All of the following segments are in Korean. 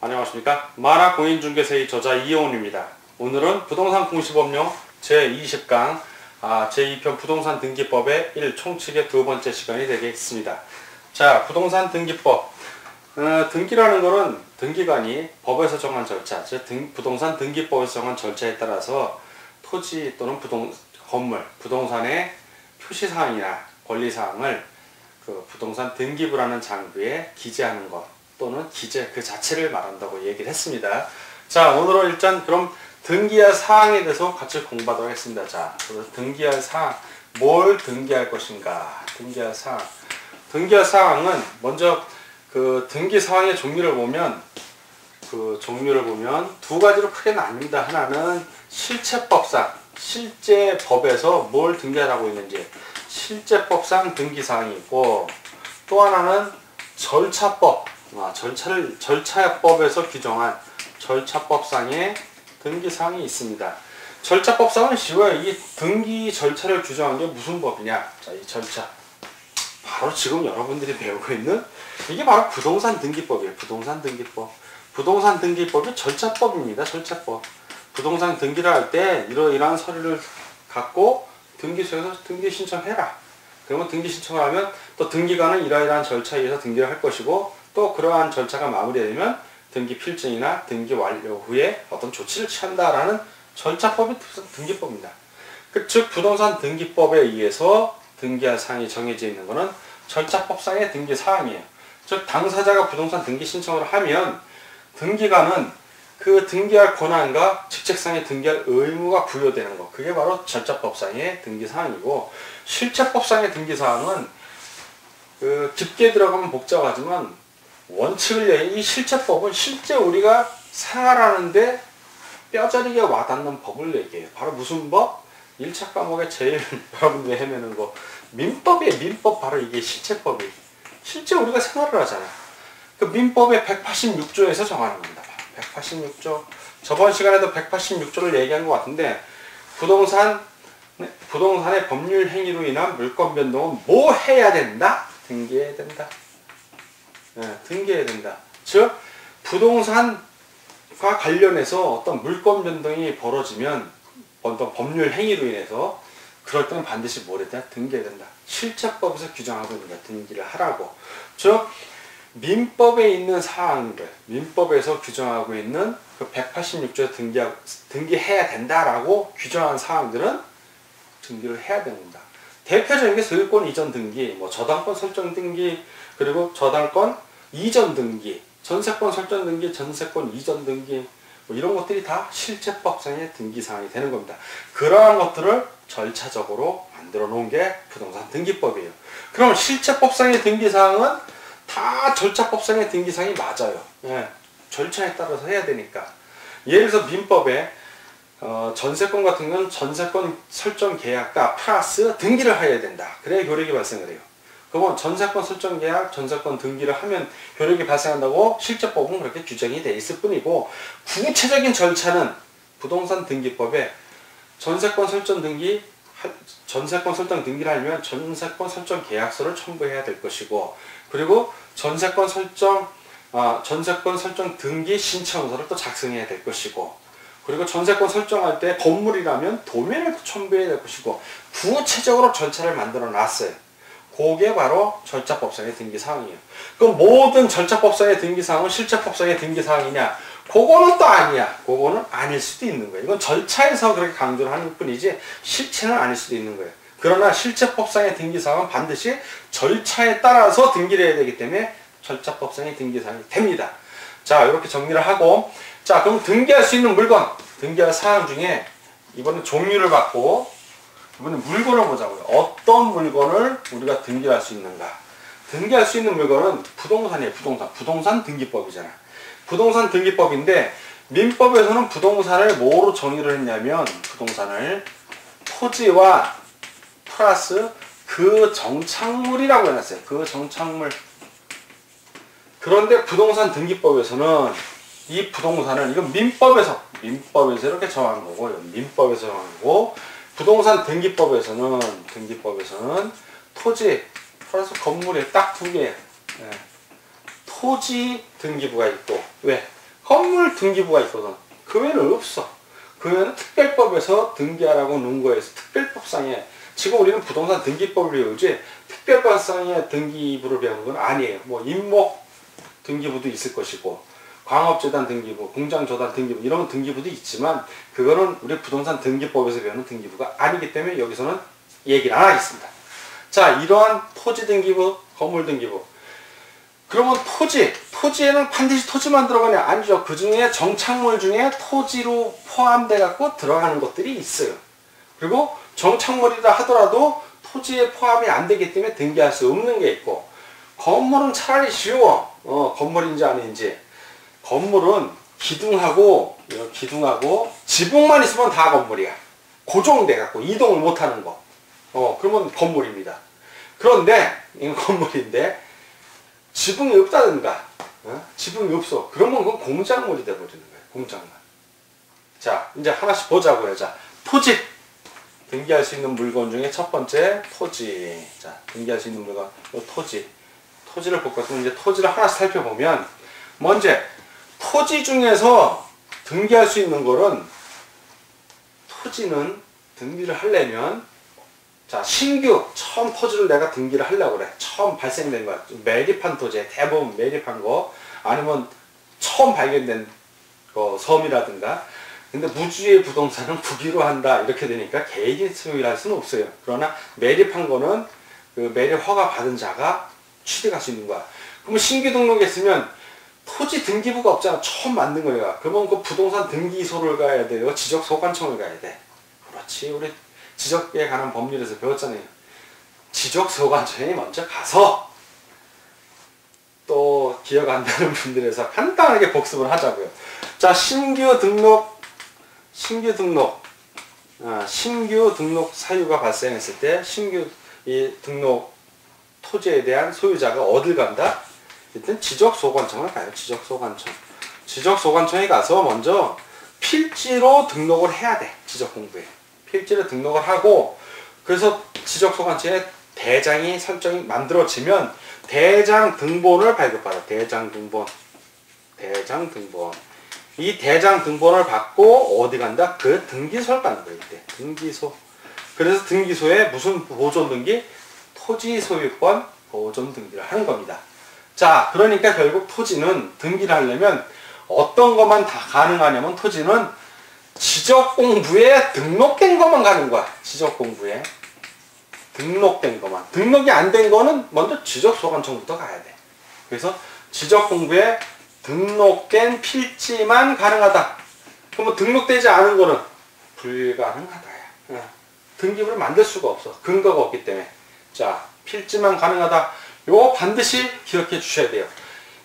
안녕하십니까. 만화공인중개사의 저자 이영훈입니다. 오늘은 부동산 공시법령 제20강 제2편 부동산 등기법의 1총칙의 두 번째 시간이 되겠습니다. 자, 부동산 등기법. 등기라는 것은 등기관이 법에서 정한 절차, 즉 부동산 등기법에서 정한 절차에 따라서 토지 또는 건물, 부동산의 표시사항이나 권리사항을 그 부동산 등기부라는 장부에 기재하는 것 또는 기재 그 자체를 말한다고 얘기를 했습니다. 자, 오늘은 일단 그럼 등기할 사항에 대해서 같이 공부하도록 하겠습니다. 자, 등기할 사항, 뭘 등기할 것인가? 등기할 사항. 등기할 사항은 먼저 그 등기 사항의 종류를 보면 두 가지로 크게 나뉩니다. 하나는 실체법상, 실제 법에서 뭘 등기하라고 있는지 실제법상 등기사항이 있고, 또 하나는 절차법, 절차법에서 규정한 절차법상의 등기사항이 있습니다. 절차법상은 쉬워요. 이 등기 절차를 규정한 게 무슨 법이냐? 자, 이 절차. 바로 지금 여러분들이 배우고 있는 이게 바로 부동산 등기법이에요. 부동산 등기법. 부동산 등기법이 절차법입니다. 절차법. 부동산 등기를 할 때 이러이러한 서류를 갖고 등기소에서 등기 신청해라. 그러면 등기 신청을 하면 또 등기관은 이러이러한 절차에 의해서 등기를 할 것이고, 또 그러한 절차가 마무리되면 등기 필증이나 등기 완료 후에 어떤 조치를 취한다라는 절차법이 등기법입니다. 즉 부동산 등기법에 의해서 등기할 사항이 정해져 있는 것은 절차법상의 등기 사항이에요. 즉 당사자가 부동산 등기 신청을 하면 등기관은 그 등기할 권한과 직책상에 등기할 의무가 부여되는 것, 그게 바로 절차법상의 등기사항이고, 실체법상의 등기사항은 깊게 들어가면 복잡하지만 원칙을 이 실체법은 실제 우리가 생활하는데 뼈저리게 와닿는 법을 얘기해요. 바로 무슨 법? 1차 과목에 제일 여러분들이 헤매는 거 민법이에요. 민법. 바로 이게 실체법이 실제 우리가 생활을 하잖아. 그 민법의 186조에서 정하는 겁니다. 186조. 저번 시간에도 186조를 얘기한 것 같은데, 부동산의 법률 행위로 인한 물권 변동은 뭐 해야 된다? 등기해야 된다. 등기해야 된다. 즉 부동산과 관련해서 어떤 물권 변동이 벌어지면 어떤 법률 행위로 인해서 그럴 때는 반드시 뭘 해야 된다? 등기해야 된다. 실체법에서 규정하고 있는 등기를 하라고. 즉 민법에 있는 사항들, 민법에서 규정하고 있는 그 186조에 등기해야 된다라고 규정한 사항들은 등기를 해야 됩니다. 대표적인 게 소유권 이전 등기, 저당권 설정 등기, 그리고 저당권 이전 등기, 전세권 설정 등기, 전세권 이전 등기, 이런 것들이 다 실체법상의 등기사항이 되는 겁니다. 그러한 것들을 절차적으로 만들어 놓은 게 부동산 등기법이에요. 그럼 실체법상의 등기사항은 다 절차법상의 등기사항이 맞아요. 절차에 따라서 해야 되니까. 예를 들어서 민법에 전세권 같은 건 전세권 설정 계약과 플러스 등기를 해야 된다. 그래야 효력이 발생을 해요. 그러면 전세권 설정 계약, 전세권 등기를 하면 효력이 발생한다고 실제법은 그렇게 규정이 돼 있을 뿐이고, 구체적인 절차는 부동산 등기법에 전세권 설정 등기를 하려면 전세권 설정 계약서를 첨부해야 될 것이고, 그리고 전세권 설정 등기 신청서를 또 작성해야 될 것이고, 그리고 전세권 설정할 때 건물이라면 도면을 첨부해야 될 것이고, 구체적으로 절차를 만들어 놨어요. 그게 바로 절차법상의 등기사항이에요. 그럼 모든 절차법상의 등기사항은 실체법상의 등기사항이냐? 그거는 또 아니야. 그거는 아닐 수도 있는 거예요. 이건 절차에서 그렇게 강조를 하는 뿐이지 실체는 아닐 수도 있는 거예요. 그러나 실체법상의 등기사항은 반드시 절차에 따라서 등기를 해야 되기 때문에 절차법상의 등기사항이 됩니다. 자, 이렇게 정리를 하고, 자, 그럼 등기할 수 있는 물건, 등기할 사항 중에 이번엔 종류를 받고 이번엔 물건을 보자고요. 어떤 물건을 우리가 등기할 수 있는가? 등기할 수 있는 물건은 부동산이에요. 부동산 등기법이잖아. 부동산 등기법인데, 민법에서는 부동산을 뭐로 정의를 했냐면, 부동산을 토지와 플러스 그 정착물이라고 해놨어요. 그 정착물. 그런데 부동산 등기법에서는 이 부동산을, 이건 민법에서 이렇게 정한 거고, 민법에서 정한 거고, 부동산 등기법에서는 토지 플러스 건물이 딱 두 개. 토지 등기부가 있고, 왜? 건물 등기부가 있거든. 그 외에는 없어. 그 외에는 특별법에서 등기하라고 놓은 거에서 특별법상에, 지금 우리는 부동산 등기법을 배우지 특별법상의 등기부를 배우는 건 아니에요. 뭐 임목 등기부도 있을 것이고 광업재단 등기부, 공장저단 등기부 이런 등기부도 있지만 그거는 우리 부동산 등기법에서 배우는 등기부가 아니기 때문에 여기서는 얘기를 안 하겠습니다. 자, 이러한 토지 등기부, 건물 등기부. 그러면 토지에는 반드시 토지만 들어가냐? 아니죠. 그 중에 정착물 중에 토지로 포함돼 갖고 들어가는 것들이 있어요. 그리고 정착물이라 하더라도 토지에 포함이 안 되기 때문에 등기할 수 없는 게 있고, 건물은 차라리 쉬워. 건물인지 아닌지. 건물은 기둥하고 지붕만 있으면 다 건물이야. 고정돼 갖고 이동을 못 하는 거. 그러면 건물입니다. 그런데 이건 건물인데 지붕이 없다든가, 지붕이 없어. 그러면 그건 공작물이 돼버리는 거예요. 공작물. 자, 이제 하나씩 보자고요. 자, 토지. 등기할 수 있는 물건 중에 첫 번째 토지. 자, 등기할 수 있는 물건, 토지. 토지를 볼 것은 이제 토지를 하나씩 살펴보면, 먼저 토지 중에서 등기할 수 있는 거는, 토지는 등기를 하려면, 자, 신규 처음 토지를 내가 등기를 하려고 그래. 처음 발생된 거야. 매립한 토지에 대부분 매립한 거, 아니면 처음 발견된 거, 섬이라든가. 근데 무주의 부동산은 국유로 한다 이렇게 되니까 개인이 소유를 할 수는 없어요. 그러나 매립한 거는 그 매립 허가 받은 자가 취득할 수 있는 거야. 그러면 신규 등록했으면 토지 등기부가 없잖아. 처음 만든 거야. 그러면 그 부동산 등기소를 가야 돼요. 지적소관청을 가야 돼. 그렇지. 우리 지적에 관한 법률에서 배웠잖아요. 지적소관청에 먼저 가서, 또 기억 안 나는 분들에서 간단하게 복습을 하자고요. 자, 신규 등록 사유가 발생했을 때 신규 이 등록 토지에 대한 소유자가 어딜 간다? 일단 지적소관청을 가요. 지적소관청에 가서 먼저 필지로 등록을 해야 돼. 지적공부에 필지로 등록을 하고, 그래서 지적소관청에 대장이 설정이 만들어지면 대장 등본을 발급받아. 대장 등본. 이 대장 등본을 받고 어디 간다? 그 등기소를 가는 거예요. 이때 등기소. 그래서 등기소에 무슨 보존 등기? 토지 소유권 보존 등기를 하는 겁니다. 자, 그러니까 결국 토지는 등기를 하려면 어떤 것만 다 가능하냐면, 토지는 지적공부에 등록된 것만 가는 거야. 지적공부에 등록된 것만. 등록이 안 된 거는 먼저 지적소관청부터 가야 돼. 그래서 지적공부에 등록된 필지만 가능하다. 그러면 등록되지 않은 거는 불가능하다. 등기부를 만들 수가 없어. 근거가 없기 때문에. 자, 필지만 가능하다. 요거 반드시 기억해 주셔야 돼요.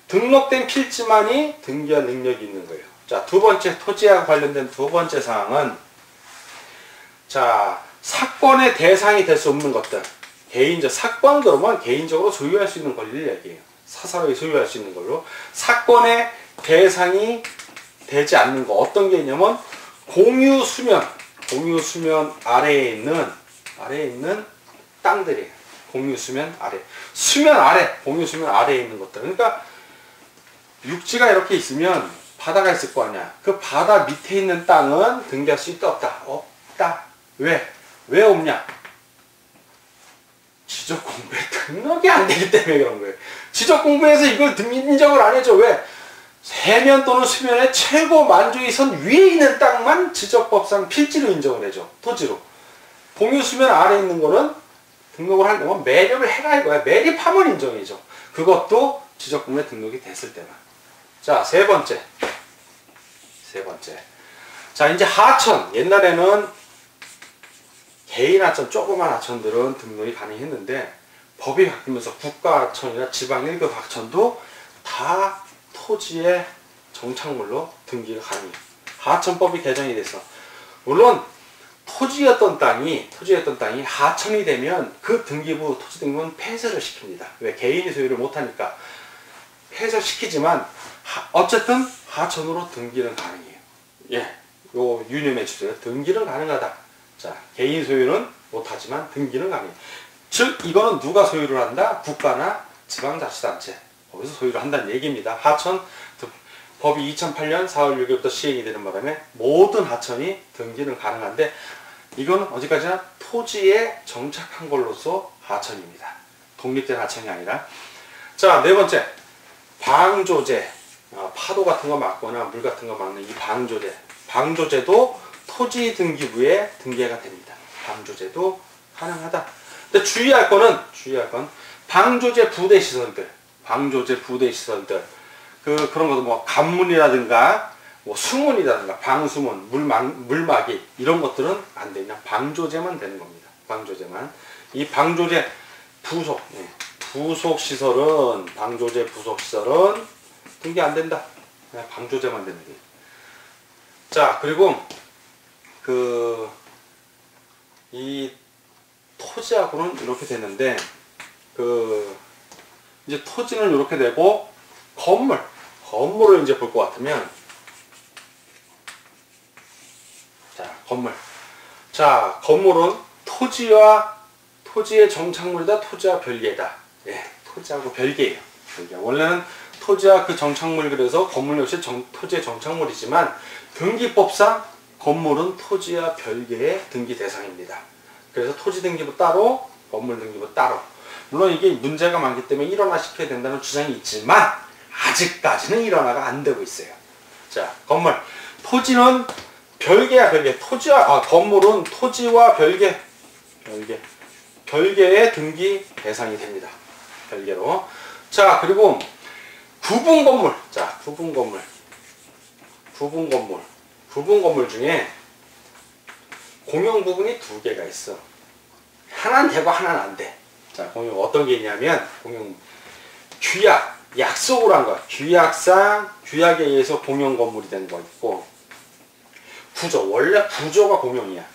등록된 필지만이 등기할 능력이 있는 거예요. 자, 두 번째, 토지와 관련된 두 번째 사항은, 자, 사건의 대상이 될 수 없는 것들. 사건 그러면 개인적으로 소유할 수 있는 권리를 얘기해요. 사사로이 소유할 수 있는 걸로. 사건의 대상이 되지 않는 거. 어떤 게 있냐면, 공유수면 아래에 있는 땅들이에요. 공유수면 아래. 공유수면 아래에 있는 것들. 그러니까, 육지가 이렇게 있으면 바다가 있을 거 아니야. 그 바다 밑에 있는 땅은 등기할 수 있다, 없다? 없다. 왜 없냐? 지적공부에 등록이 안 되기 때문에 그런 거예요. 지적공부에서 이걸 인정을 안 해줘. 왜? 해면 또는 수면의 최고 만조이선 위에 있는 땅만 지적법상 필지로 인정을 해줘. 토지로. 공유수면 아래에 있는 거는 등록을 하려면 매립을 해라 이거야. 매립하면 인정해줘. 그것도 지적공부에 등록이 됐을 때만. 자, 세 번째. 자, 이제 하천. 옛날에는 개인 하천, 조그만 하천들은 등록이 가능했는데, 법이 바뀌면서 국가하천이나 지방 1급 하천도 다 토지의 정착물로 등기가 가능해요. 하천법이 개정이 돼서. 물론 토지였던 땅이 하천이 되면 그 토지 등기부는 폐쇄를 시킵니다. 왜? 개인이 소유를 못하니까 폐쇄시키지만, 어쨌든 하천으로 등기는 가능해요. 예, 요 유념해 주세요. 등기는 가능하다. 자, 개인 소유는 못하지만 등기는 가능해요. 즉, 이거는 누가 소유를 한다? 국가나 지방자치단체. 거기서 소유를 한다는 얘기입니다. 하천 법이 2008년 4월 6일부터 시행이 되는 바람에 모든 하천이 등기는 가능한데 이건 어디까지나 토지에 정착한 걸로서 하천입니다. 독립된 하천이 아니라. 자, 네 번째. 방조제. 파도 같은 거 막거나 물 같은 거 막는 이 방조제. 방조제도 토지 등기부에 등기가 됩니다. 방조제도 가능하다. 근데 주의할 건 방조제 부대 시설들. 방조제 부대 시설들. 그런 것도 뭐 간문이라든가 뭐 수문이라든가 방수문, 물막이 이런 것들은 안 되냐. 방조제만 되는 겁니다. 방조제만. 이 방조제 부속, 부속 시설은 방조제 부속 시설은 등기 안 된다. 그냥 방조제만 되는 거예요. 자, 그리고 이 토지하고는 이렇게 되는데 이제 토지는 이렇게 되고 건물을 이제 볼 것 같으면 건물은 토지의 정착물이다. 토지와 별개다. 예, 토지하고 별개예요. 원래는 토지와 그 정착물 그래서 건물 역시 토지의 정착물이지만 등기법상 건물은 토지와 별개의 등기 대상입니다. 그래서 토지 등기부 따로, 건물 등기부 따로. 물론 이게 문제가 많기 때문에 일원화시켜야 된다는 주장이 있지만 아직까지는 일원화가 안 되고 있어요. 자, 건물. 토지는 별개야, 별개. 건물은 토지와 별개의 등기 대상이 됩니다. 별개로. 자, 그리고 구분 건물. 자, 구분 건물 중에 공용 부분이 두 개가 있어. 하나는 되고 하나는 안 돼. 자, 공용 어떤 게 있냐면 약속을 한 거야. 규약에 의해서 공용 건물이 된 거 있고 원래 구조가 공용이야.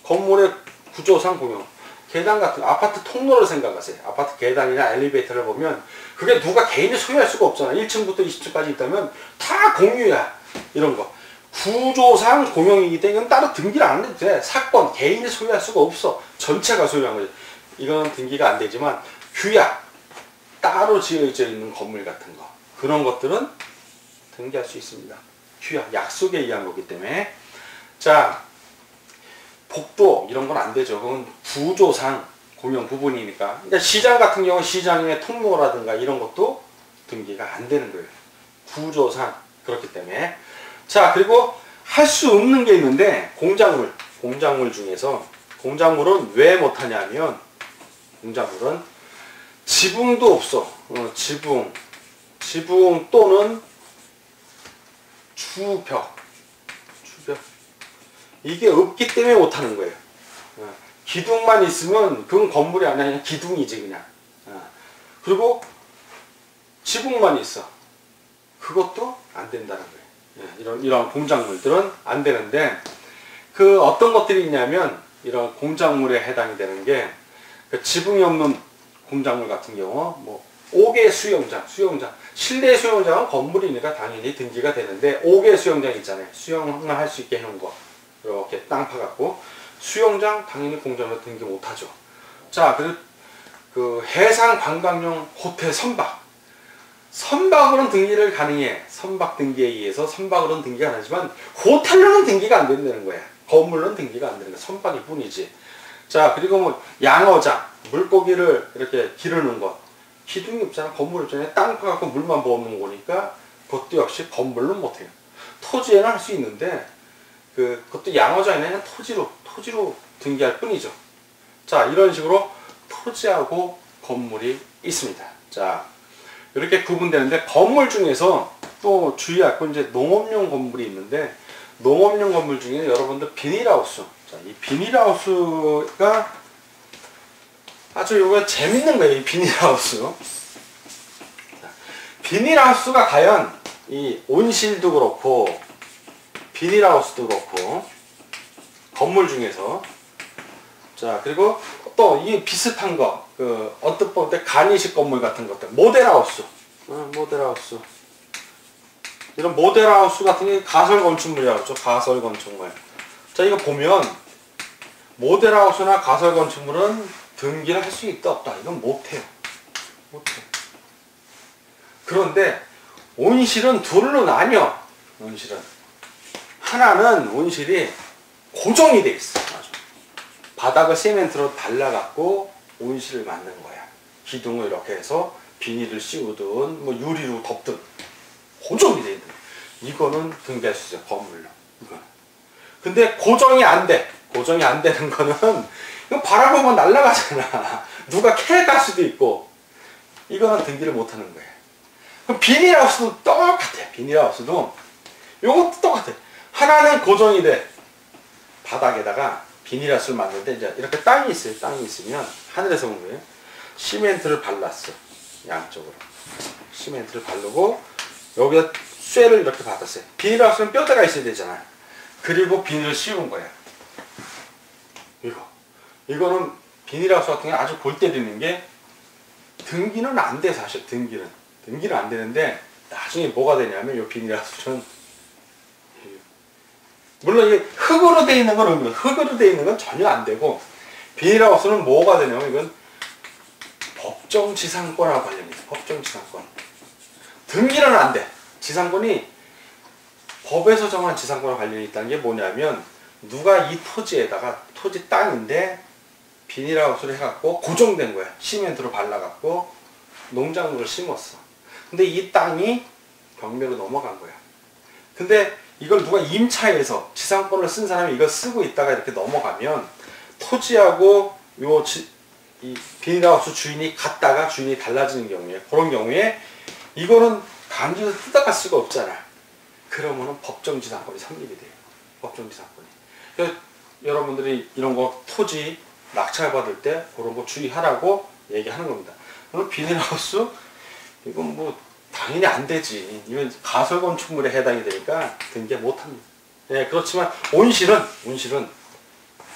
건물의 구조상 공용. 계단 같은 아파트 통로를 생각하세요. 아파트 계단이나 엘리베이터를 보면 그게 누가 개인이 소유할 수가 없잖아. 1층부터 20층까지 있다면 다 공유야. 이런 거. 구조상 공용이기 때문에 이건 따로 등기를 안 해도 돼. 사건, 개인이 소유할 수가 없어. 전체가 소유한 거지. 이건 등기가 안 되지만 규약, 따로 지어져 있는 건물 같은 거. 그런 것들은 등기할 수 있습니다. 규약, 약속에 의한 거기 때문에. 자, 복도 이런 건 안 되죠. 그건 구조상 공용 부분이니까. 그러니까 시장 같은 경우 시장의 통로라든가 이런 것도 등기가 안 되는 거예요. 구조상 그렇기 때문에. 자, 그리고 할 수 없는 게 있는데 공작물 중에서 공작물은 왜 못하냐면 공작물은 지붕도 없어. 지붕 또는 주벽 이게 없기 때문에 못하는 거예요. 기둥만 있으면 그건 건물이 아니라 그냥 기둥이지 그냥. 그리고 지붕만 있어. 그것도 안 된다는 거예요. 이런 공작물들은 안 되는데 어떤 것들이 있냐면 이런 공작물에 해당이 되는 게 지붕이 없는 공작물 같은 경우 뭐 5개 수영장 실내 수영장은 건물이니까 당연히 등기가 되는데 5개 수영장 있잖아요. 수영을 할 수 있게 해놓은 거 이렇게 땅 파갖고 수영장 당연히 공장으로 등기 못하죠. 자, 그 해상 관광용 호텔 선박으로는 등기를 가능해. 선박 등기에 의해서 선박으로는 등기가 가능하지만 호텔로는 등기가 안 된다는 거야. 건물로는 등기가 안 되는 거야. 선박일 뿐이지. 자, 그리고 뭐 양어장 물고기를 이렇게 기르는 것 기둥이 없잖아. 건물 없잖아요. 땅 파갖고 물만 부어놓은 거니까 그것도 역시 건물로는 못해요. 토지에는 할 수 있는데 그것도 양어장이 아니라 토지로 등기할 뿐이죠. 자, 이런 식으로 토지하고 건물이 있습니다. 자, 이렇게 구분되는데 건물 중에서 또 주의할 건 이제 농업용 건물이 있는데 농업용 건물 중에 여러분들 비닐하우스. 자, 이 비닐하우스가 아주 이거 재밌는 거예요. 이 비닐하우스. 자, 비닐하우스가 과연 이 온실도 그렇고 비닐하우스도 그렇고 건물 중에서 자, 그리고 또 이 비슷한 거 언뜻 볼 때 간이식 건물 같은 것들 모델하우스 이런 모델하우스 같은 게 가설 건축물이라고 하죠. 가설 건축물. 자, 이거 보면 모델하우스나 가설 건축물은 등기를 할 수 있다 없다 이건 못해요. 그런데 온실은 둘로 나뉘어. 온실은 하나는 온실이 고정이 돼 있어. 아주. 바닥을 세멘트로 발라갖고 온실을 만든 거야. 기둥을 이렇게 해서 비닐을 씌우든 뭐 유리로 덮든 고정이 돼 있는. 이거는 등기할 수 있어요. 건물로. 이거는. 근데 고정이 안 돼. 고정이 안 되는 거는 이거 바람 보면 날아가잖아. 누가 캐갈 수도 있고. 이거는 등기를 못 하는 거예요. 그럼 비닐하우스도 똑같아. 비닐하우스도 요것도 똑같아. 하나는 고정이 돼. 바닥에다가 비닐하우스를 만드는데 이제 이렇게 땅이 있어요. 땅이 있으면 하늘에서 온 거예요. 시멘트를 발랐어. 양쪽으로. 시멘트를 바르고 여기다 쇠를 이렇게 받았어요. 비닐하우스는 뼈대가 있어야 되잖아. 그리고 비닐을 씌운 거야. 이거는 비닐하우스 같은 게 아주 골 때리는 게 등기는 안 돼. 사실 등기는 안 되는데 나중에 뭐가 되냐면 이 비닐하우스는 물론 이게 흙으로 돼 있는 건 없는, 흙으로 돼 있는 건 전혀 안 되고 비닐하우스는 뭐가 되냐면 이건 법정지상권하고 관련이 있어. 법정지상권. 등기는 안 돼. 지상권이 법에서 정한 지상권과 관련이 있다는 게 뭐냐면 누가 이 토지에다가 토지 땅인데 비닐하우스를 해갖고 고정된 거야. 시멘트로 발라갖고 농작물을 심었어. 근데 이 땅이 경매로 넘어간 거야. 근데 이걸 누가 임차해서 지상권을 쓴 사람이 이걸 쓰고 있다가 이렇게 넘어가면 토지하고 이 비닐하우스 주인이 갔다가 주인이 달라지는 경우에, 그런 경우에 이거는 강제로 뜯어갈 수가 없잖아. 그러면은 법정지상권이 성립이 돼요. 법정지상권이. 그래서 여러분들이 이런 거 토지 낙찰받을 때 그런 거 주의하라고 얘기하는 겁니다. 그럼 비닐하우스 이건 뭐 당연히 안 되지. 이건 가설건축물에 해당이 되니까 등기 못합니다. 네, 그렇지만 온실은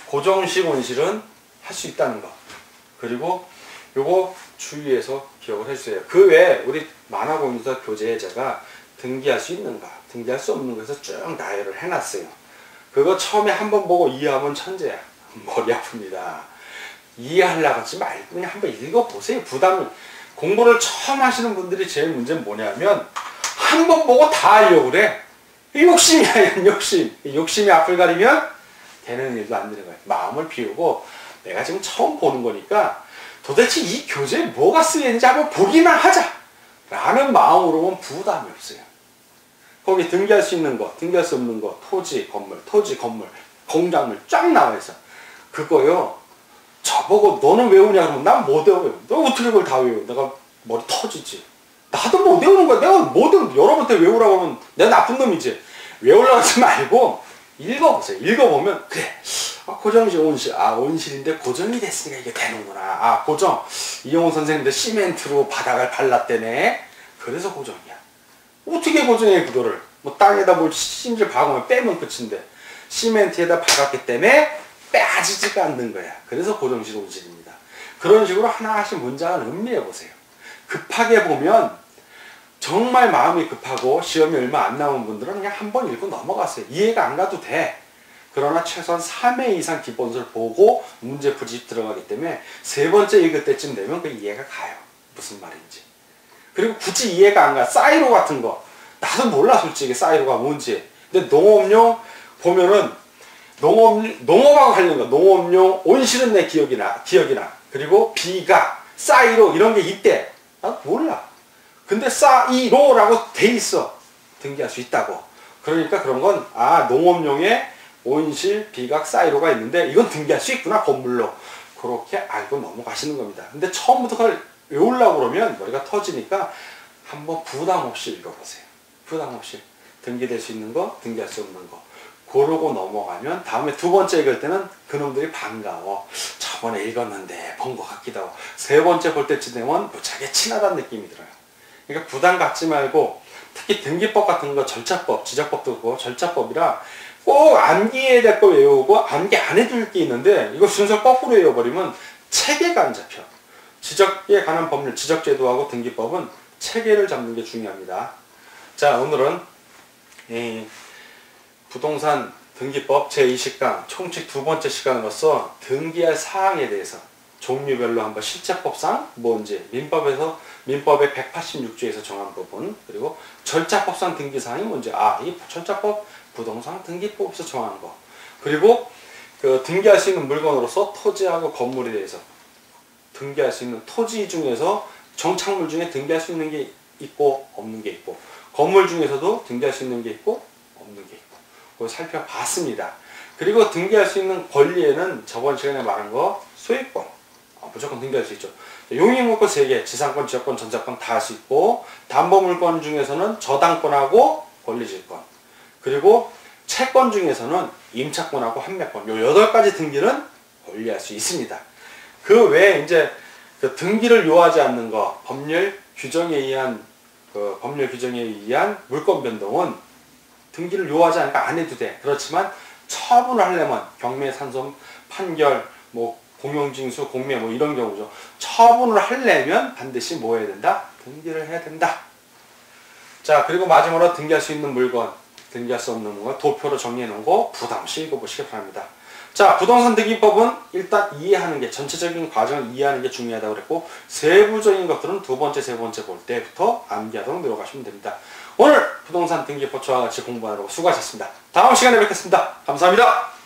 고정식 온실은 할 수 있다는 거. 그리고 요거 주의해서 기억을 해주세요. 그 외에 우리 만화공인사 교재에 제가 등기할 수 있는가, 등기할 수 없는 것에서 쭉 나열을 해놨어요. 그거 처음에 한번 보고 이해하면 천재야. 머리 아픕니다. 이해하려고 하지 말고 그냥 한번 읽어보세요. 부담을. 공부를 처음 하시는 분들이 제일 문제는 뭐냐면 한 번 보고 다 하려고 그래. 욕심이야. 욕심이 앞을 가리면 되는 일도 안 되는 거야. 마음을 비우고 내가 지금 처음 보는 거니까 도대체 이 교재에 뭐가 쓰여있는지 한번 보기만 하자 라는 마음으로 보면 부담이 없어요. 거기 등기할 수 있는 거, 등기할 수 없는 거, 토지, 건물, 공작물 쫙 나와 있어. 그거요. 저보고 너는 외우냐 그러면 난 못 외워요. 너 어떻게 그걸 다 외워? 내가 머리 터지지. 나도 못 외우는 거야. 내가 뭐든 여러분한테 외우라고 하면 내가 나쁜 놈이지. 외우려고 하지 말고 읽어보세요. 읽어보면 그래. 고정식 온실. 온실인데 고정이 됐으니까 이게 되는구나. 고정. 이용훈 선생님도 시멘트로 바닥을 발랐대네. 그래서 고정이야. 어떻게 고정해 그거를. 뭐 땅에다 뭘 심지어 박으면 빼면 끝인데 시멘트에다 박았기 때문에 빠지지가 않는 거야. 그래서 고정식 온실입니다. 그런 식으로 하나씩 문장을 음미해 보세요. 급하게 보면 정말 마음이 급하고 시험이 얼마 안 남은 분들은 그냥 한번 읽고 넘어가세요. 이해가 안 가도 돼. 그러나 최소한 3회 이상 기본서를 보고 문제 풀이 들어가기 때문에 세 번째 읽을 때쯤 되면 그 이해가 가요. 무슨 말인지. 그리고 굳이 이해가 안 가. 사이로 같은 거. 나도 몰라 솔직히 사이로가 뭔지. 근데 농업용 보면은 농업하고 관련된 거. 농업용 온실은 내 기억이 나. 그리고 비가 사이로 이런 게 있대. 나 몰라. 근데 사이로라고 돼 있어. 등기할 수 있다고. 그러니까 그런 건 농업용에 온실, 비각, 사이로가 있는데 이건 등기할 수 있구나 건물로. 그렇게 알고 넘어가시는 겁니다. 근데 처음부터 그걸 외우려고 그러면 머리가 터지니까 한번 부담 없이 읽어보세요. 부담 없이. 등기될 수 있는 거, 등기할 수 없는 거. 고르고 넘어가면 다음에 두 번째 읽을 때는 그놈들이 반가워. 저번에 읽었는데 본 것 같기도 하고. 세 번째 볼 때쯤 되면 무지하게 친하다는 느낌이 들어요. 그러니까 부담 갖지 말고 특히 등기법 같은 거 절차법, 지적법도 그렇고 절차법이라 꼭 암기해야 될 거 외우고 암기 안 해둘 게 있는데 이거 순서 거꾸로 외워버리면 체계가 안 잡혀. 지적에 관한 법률, 지적제도하고 등기법은 체계를 잡는 게 중요합니다. 자, 오늘은 부동산 등기법 제2식강 총칙 두 번째 시간으로서 등기할 사항에 대해서 종류별로 한번 실제법상 뭔지 민법의 186조에서 정한 부분, 그리고 절차법상 등기사항이 뭔지, 이 절차법 부동산 등기법에서 정하는 거, 그리고 그 등기할 수 있는 물건으로서 토지하고 건물에 대해서 등기할 수 있는 토지 중에서 정착물 중에 등기할 수 있는 게 있고 없는 게 있고, 건물 중에서도 등기할 수 있는 게 있고 없는 게 있고, 그걸 살펴봤습니다. 그리고 등기할 수 있는 권리에는 저번 시간에 말한 거 소유권 무조건 등기할 수 있죠. 용익물권 3개, 지상권, 지역권, 전자권 다 할 수 있고, 담보물권 중에서는 저당권하고 권리질권, 그리고 채권 중에서는 임차권하고 판매권, 요 8가지 등기는 권리할 수 있습니다. 그 외에 이제 그 등기를 요하지 않는 거, 법률 규정에 의한 물권 변동은 등기를 요하지 않으니까 안 해도 돼. 그렇지만 처분을 하려면 경매, 산소, 판결, 공용징수, 공매 이런 경우죠. 처분을 하려면 반드시 뭐 해야 된다? 등기를 해야 된다. 자, 그리고 마지막으로 등기할 수 있는 물건, 등기할 수 없는 물건 도표로 정리해 놓은 거 부담 없이 읽어보시기 바랍니다. 자, 부동산 등기법은 일단 이해하는 게, 전체적인 과정을 이해하는 게 중요하다고 그랬고, 세부적인 것들은 두 번째, 세 번째 볼 때부터 암기하도록 노력하시면 됩니다. 오늘 부동산 등기법 저와 같이 공부하느라고 수고하셨습니다. 다음 시간에 뵙겠습니다. 감사합니다.